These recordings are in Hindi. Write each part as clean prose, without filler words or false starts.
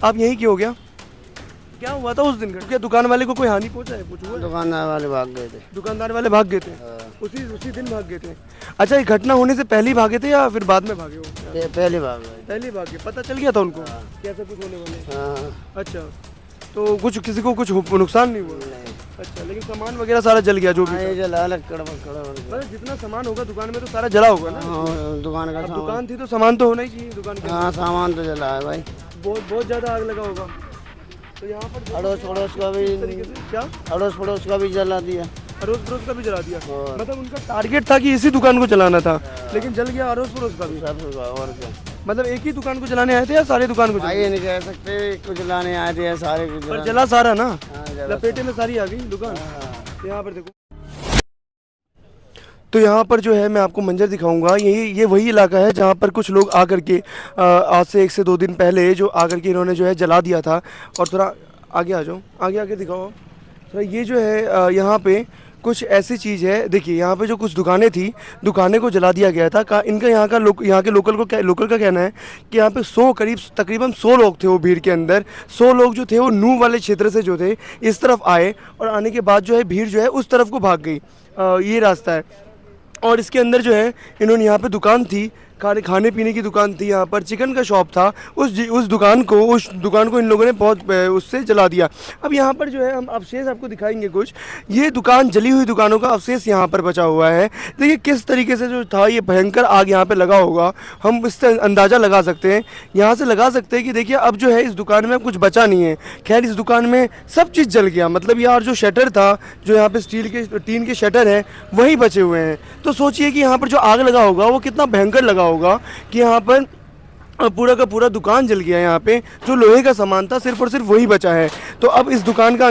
आप यहीं के हो गया? क्या हुआ था उस दिन? क्या दुकान वाले को कोई हानि पहुंचा है? कुछ हुआ है? दुकानदार वाले भाग गए थे। दुकानदार वाले भाग गए थे? उसी दिन भाग गए थे? अच्छा, ये घटना होने से पहले ही भागे थे या फिर बाद में भागे हो? पहले भाग गए। पहले भागे, पता चल गया था उनको कैसा कुछ होने वाले? हाँ। अच्छा, तो कुछ किसी को कुछ नुकसान नहीं हुआ? नहीं। अच्छा, लेकिन सामान वगैरह सारा जल गया जो भी था? ये जला लकड़ मतलब जितना सामान होगा दुकान में तो सारा जला होगा ना? दुकान का अब सामान। दुकान थी तो सामान तो होना ही चाहिए दुकान के। हाँ, सामान तो जला है भाई। बहुत ज़्यादा आग लगा होगा। तो यहाँ पर अड़ोस पड़ोस का भी, तरीके से क्या अड़ोस पड़ोस का भी जला दिया। अड़ोस पड़ोस का भी जला दिया? और मतलब उनका टारगेट था कि इसी दुकान को जलाना था, लेकिन जल गया अड़ोस पड़ोस का भी। सब और क्या। मतलब एक ही दुकान को जलाने आए थे या सारे दुकान को भाई ये नहीं कह सकते कुछ जलाने आए थे सारे कुछ पर जला सारा ना? जला लपेटे में सारी आ गई दुकान। हाँ। यहाँ पर देखो, तो यहाँ पर जो है मैं आपको मंजर दिखाऊंगा। ये वही इलाका है जहाँ पर कुछ लोग आकर के आज से 1 से 2 दिन पहले जो आकर के इन्होंने जो है जला दिया था। और थोड़ा आगे आ जाओ, आगे दिखाओ थोड़ा। ये जो है यहाँ पे कुछ ऐसी चीज़ है, देखिए यहाँ पे जो कुछ दुकानें थी, दुकानें को जला दिया गया था। इनका यहाँ के लोकल का कहना है कि यहाँ पे तकरीबन 100 लोग थे वो भीड़ के अंदर। 100 लोग जो थे वो नू वाले क्षेत्र से जो थे इस तरफ आए, और आने के बाद जो है भीड़ जो है उस तरफ को भाग गई। ये रास्ता है, और इसके अंदर जो है इन्होंने यहाँ पे दुकान थी, खाने पीने की दुकान थी, यहाँ पर चिकन का शॉप था। उस दुकान को इन लोगों ने उससे जला दिया। अब यहाँ पर जो है हम अवशेष आपको दिखाएंगे कुछ। ये दुकान, जली हुई दुकानों का अवशेष यहाँ पर बचा हुआ है। देखिए किस तरीके से जो था ये भयंकर आग यहाँ पे लगा होगा, हम इससे अंदाज़ा लगा सकते हैं। यहाँ से लगा सकते हैं कि देखिए अब जो है इस दुकान में कुछ बचा नहीं है। खैर इस दुकान में सब चीज़ जल गया, मतलब यार जो शटर था, जो यहाँ पे टीन के शटर है वही बचे हुए हैं। तो सोचिए कि यहाँ पर जो आग लगा होगा वो कितना भयंकर लगा होगा कि यहाँ पर पूरा का पूरा दुकान जल गया। यहाँ पे जो लोहे का सामान था सिर्फ और सिर्फ वही बचा है। तो अब इस दुकान का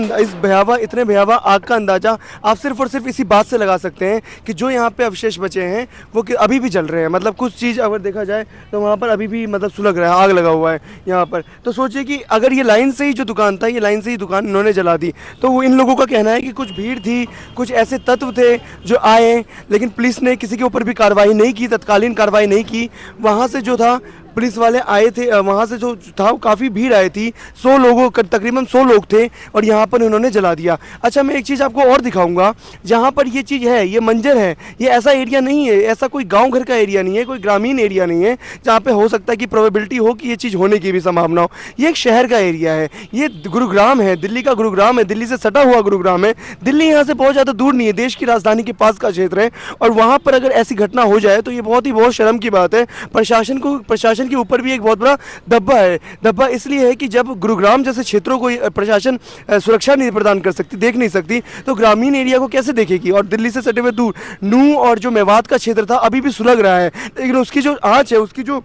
इतने भयावह आग का अंदाज़ा आप सिर्फ और सिर्फ इसी बात से लगा सकते हैं कि जो यहाँ पे अवशेष बचे हैं वो अभी भी जल रहे हैं। मतलब कुछ चीज़ अगर देखा जाए तो वहाँ पर अभी भी मतलब सुलग रहा है, आग लगा हुआ है यहाँ पर। तो सोचिए कि अगर ये लाइन से ही जो दुकान था, ये लाइन से ही दुकान इन्होंने जला दी, तो वो इन लोगों का कहना है कि कुछ भीड़ थी, कुछ ऐसे तत्व थे जो आए, लेकिन पुलिस ने किसी के ऊपर भी कार्रवाई नहीं की, तत्कालीन कार्रवाई नहीं की। वहाँ से जो था पुलिस वाले आए थे, वहाँ से जो था काफ़ी भीड़ आई थी, 100 लोगों तकरीबन 100 लोग थे, और यहाँ पर उन्होंने जला दिया। अच्छा, मैं एक चीज़ आपको और दिखाऊंगा। जहाँ पर ये चीज़ है, ये मंजर है, ये ऐसा एरिया नहीं है, ऐसा कोई गांव घर का एरिया नहीं है, कोई ग्रामीण एरिया नहीं है जहाँ पे हो सकता है कि प्रोबेबिलिटी हो कि ये चीज़ होने की भी संभावना हो। ये एक शहर का एरिया है, ये गुरुग्राम है, दिल्ली का गुरुग्राम है, दिल्ली से सटा हुआ गुरुग्राम है। दिल्ली यहाँ से बहुत ज़्यादा दूर नहीं है, देश की राजधानी के पास का क्षेत्र है, और वहाँ पर अगर ऐसी घटना हो जाए तो ये बहुत शर्म की बात है। प्रशासन के ऊपर भी एक बहुत बड़ा धब्बा इसलिए है कि जब गुरुग्राम जैसे क्षेत्रों को प्रशासन सुरक्षा नहीं प्रदान कर सकती, देख नहीं सकती, तो ग्रामीण एरिया को कैसे देखेगी। और दिल्ली से सटे हुए दूर नू और जो मेवात का क्षेत्र था अभी भी सुलग रहा है, लेकिन उसकी जो आंच है, उसकी जो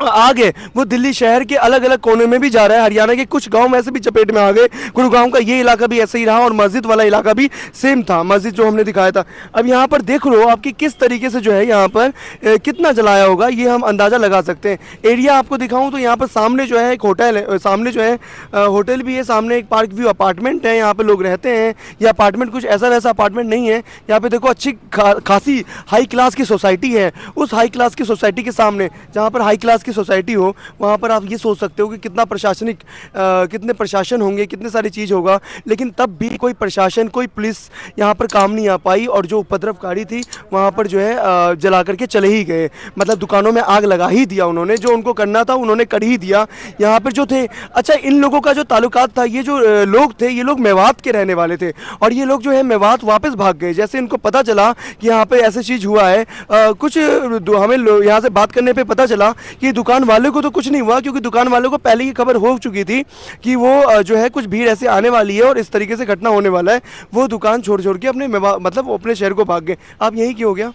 आग है वो दिल्ली शहर के अलग अलग कोने में भी जा रहा है। हरियाणा के कुछ गांव वैसे भी चपेट में आ गए। गुरुग्राम का ये इलाका भी ऐसे ही रहा, और मस्जिद वाला इलाका भी सेम था, मस्जिद जो हमने दिखाया था। अब यहाँ पर देख लो आपकी किस तरीके से जो है यहाँ पर कितना जलाया होगा, ये हम अंदाज़ा लगा सकते हैं। एरिया आपको दिखाऊं तो यहाँ पर सामने जो है एक होटल है, सामने जो है होटल भी है, सामने एक पार्क व्यू अपार्टमेंट है, यहाँ पर लोग रहते हैं। ये अपार्टमेंट कुछ ऐसा वैसा अपार्टमेंट नहीं है। यहाँ पे देखो अच्छी खासी हाई क्लास की सोसाइटी है। उस हाई क्लास की सोसाइटी के सामने, जहाँ पर हाई क्लास की सोसाइटी हो, वहाँ पर आप ये सोच सकते हो कि कितने प्रशासन होंगे, कितने सारी चीज़ होगा, लेकिन तब भी कोई प्रशासन, कोई पुलिस यहाँ पर काम नहीं आ पाई, और जो उपद्रवकारी थी वहाँ पर जो है जला करके चले ही गए। मतलब दुकानों में आग लगा ही दिया उन्होंने, जो उनको करना था उन्होंने कर ही दिया यहाँ पर जो थे। अच्छा, इन लोगों का जो ताल्लुकात था, ये जो लोग थे, ये लोग मेवात के रहने वाले थे, और ये लोग जो है मेवात वापस भाग गए। जैसे इनको पता चला कि यहाँ पे ऐसी चीज़ हुआ है, कुछ हमें यहाँ से बात करने पे पता चला कि दुकान वाले को तो कुछ नहीं हुआ, क्योंकि दुकान वालों को पहले ही खबर हो चुकी थी कि वो जो है कुछ भीड़ ऐसे आने वाली है और इस तरीके से घटना होने वाला है। वो दुकान छोड़ के अपने शहर को भाग गए। आप यहीं की हो गया?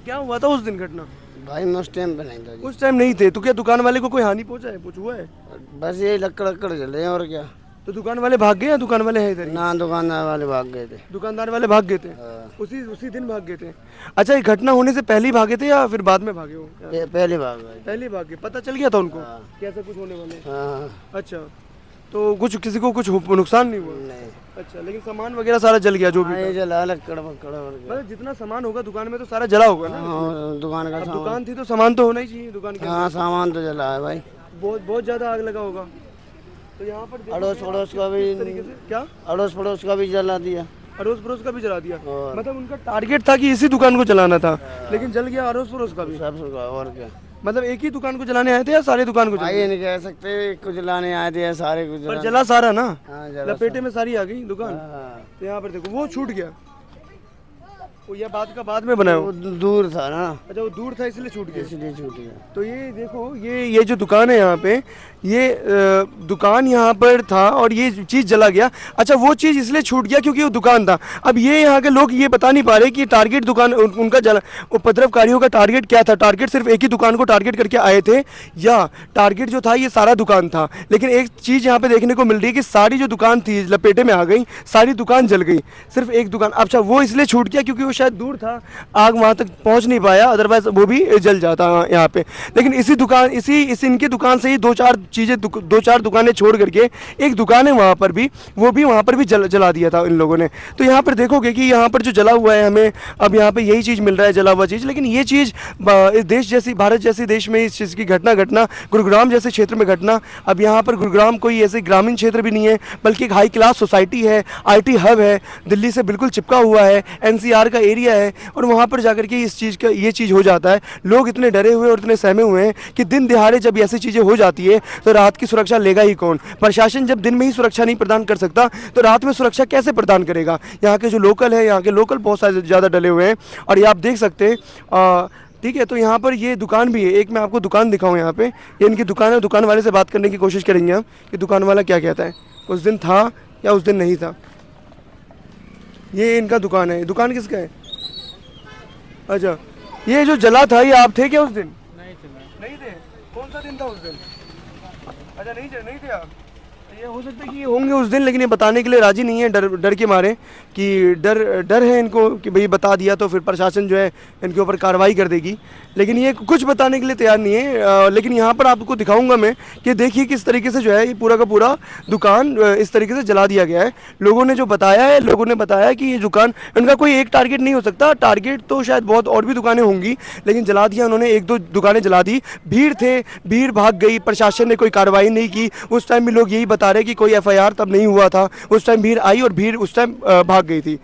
क्या हुआ था उस दिन घटना? भाई मैं उस टाइम पे नहीं था। उस टाइम नहीं थे, तो क्या दुकान वाले को कोई हानि पहुंचा है, कुछ हुआ है? बस ये लकड़ जले और क्या। तो दुकान वाले भाग गए या दुकान वाले हैं इधर? ना, दुकानदार वाले भाग गए थे। दुकानदार वाले भाग गए थे? उसी दिन भाग गए थे? अच्छा, ये घटना होने से पहले ही भागे थे या फिर बाद में भागे हो? पहले भाग गए। पहले भाग गए, पता चल गया था उनको कैसा कुछ होने वाले? अच्छा, तो किसी को कुछ नुकसान नहीं हुआ? नहीं। अच्छा, लेकिन सामान वगैरह सारा जल गया जो भी था? जला लकड़ मतलब जितना सामान होगा दुकान में तो सारा जला होगा ना? दुकान का दुकान थी तो सामान तो होना ही चाहिए दुकान के। हाँ, सामान तो जला है भाई। बहुत ज़्यादा आग लगा होगा। तो यहाँ पर देखो अड़ोस कि पड़ोस का किस भी तरीके से क्या अड़ोस पड़ोस का भी जला दिया। अड़ोस पड़ोस का भी जला दिया। और मतलब उनका टारगेट था कि इसी दुकान को जलाना था, लेकिन जल गया अड़ोस पड़ोस का भी। सब और क्या, मतलब एक ही दुकान को जलाने आए थे या सारे दुकान को जलाने? भाई ये नहीं कह सकते एक को जलाने आए थे या सारे को पर जलाने। जला सारा ना, हाँ जला लपेटे में सारी आ गई दुकान। हाँ, तो यहाँ पर देखो वो छूट गया, वो यह बात का बाद में बनाया वो दूर था ना, अच्छा वो दूर था इसलिए छूट गया। इसलिए छूट गया। तो ये देखो ये जो दुकान है यहाँ पे, ये दुकान यहाँ पर था और ये चीज़ जला गया। अच्छा वो चीज़ इसलिए छूट गया क्योंकि वो दुकान था। अब ये यहाँ के लोग ये बता नहीं पा रहे कि टारगेट दुकान उनका जला, उपद्रवकारियों का टारगेट क्या था। टारगेट सिर्फ एक ही दुकान को टारगेट करके आए थे या टारगेट जो था ये सारा दुकान था। लेकिन एक चीज़ यहाँ पे देखने को मिल रही है कि सारी जो दुकान थी लपेटे में आ गई, सारी दुकान जल गई, सिर्फ एक दुकान। अच्छा वो इसलिए छूट गया क्योंकि वो शायद दूर था, आग वहाँ तक पहुँच नहीं पाया, अदरवाइज वो भी जल जाता यहाँ पे। लेकिन इसी दुकान इसी इनके दुकान से ही दो चार दुकानें छोड़ करके एक दुकान है वहाँ पर भी, वो भी वहाँ पर भी जला दिया था इन लोगों ने। तो यहाँ पर देखोगे कि यहाँ पर जो जला हुआ है हमें अब यहाँ पे यही चीज़ मिल रहा है, जला हुआ चीज़। लेकिन ये चीज़ इस देश जैसी, भारत जैसे देश में इस चीज़ की घटना गुरुग्राम जैसे क्षेत्र में घटना। अब यहाँ पर गुरुग्राम कोई ऐसे ग्रामीण क्षेत्र भी नहीं है, बल्कि एक हाई क्लास सोसाइटी है, IT हब है, दिल्ली से बिल्कुल चिपका हुआ है, NCR का एरिया है। और वहाँ पर जाकर के इस चीज़ का ये चीज़ हो जाता है। लोग इतने डरे हुए और इतने सहमे हुए हैं कि दिन दिहाड़े जब ऐसी चीज़ें हो जाती है तो रात की सुरक्षा लेगा ही कौन। प्रशासन जब दिन में ही सुरक्षा नहीं प्रदान कर सकता तो रात में सुरक्षा कैसे प्रदान करेगा। यहाँ के जो लोकल है, यहाँ के लोकल बहुत सारे ज़्यादा डले हुए हैं। और ये आप देख सकते हैं, ठीक है। तो यहाँ पर ये दुकान भी है, एक मैं आपको दुकान दिखाऊँ। यहाँ पे ये इनकी दुकान है, दुकान वाले से बात करने की कोशिश करेंगे हम कि दुकान वाला क्या कहता है, उस दिन था या उस दिन नहीं था। ये इनका दुकान है, दुकान किसका है? अच्छा ये जो जला था ये आप थे क्या उस दिन? नहीं थे। कौन सा दिन था उस दिन? अच्छा नहीं थे आप। ये हो सकता है कि ये होंगे उस दिन, लेकिन ये बताने के लिए राजी नहीं है, डर के मारे कि डर है इनको कि भाई बता दिया तो फिर प्रशासन जो है इनके ऊपर कार्रवाई कर देगी। लेकिन ये कुछ बताने के लिए तैयार नहीं है। लेकिन यहाँ पर आपको दिखाऊंगा मैं कि देखिए किस तरीके से जो है ये पूरा का पूरा दुकान इस तरीके से जला दिया गया है। लोगों ने जो बताया है, लोगों ने बताया कि ये दुकान, इनका कोई एक टारगेट नहीं हो सकता, टारगेट तो शायद बहुत और भी दुकानें होंगी, लेकिन जला दिया उन्होंने, एक दो दुकानें जला दी। भीड़ थे, भीड़ भाग गई, प्रशासन ने कोई कार्रवाई नहीं की। उस टाइम भी लोग यही बता रहे कि कोई FIR तब नहीं हुआ था, उस टाइम भीड़ आई और भीड़ उस टाइम भाग गई थी।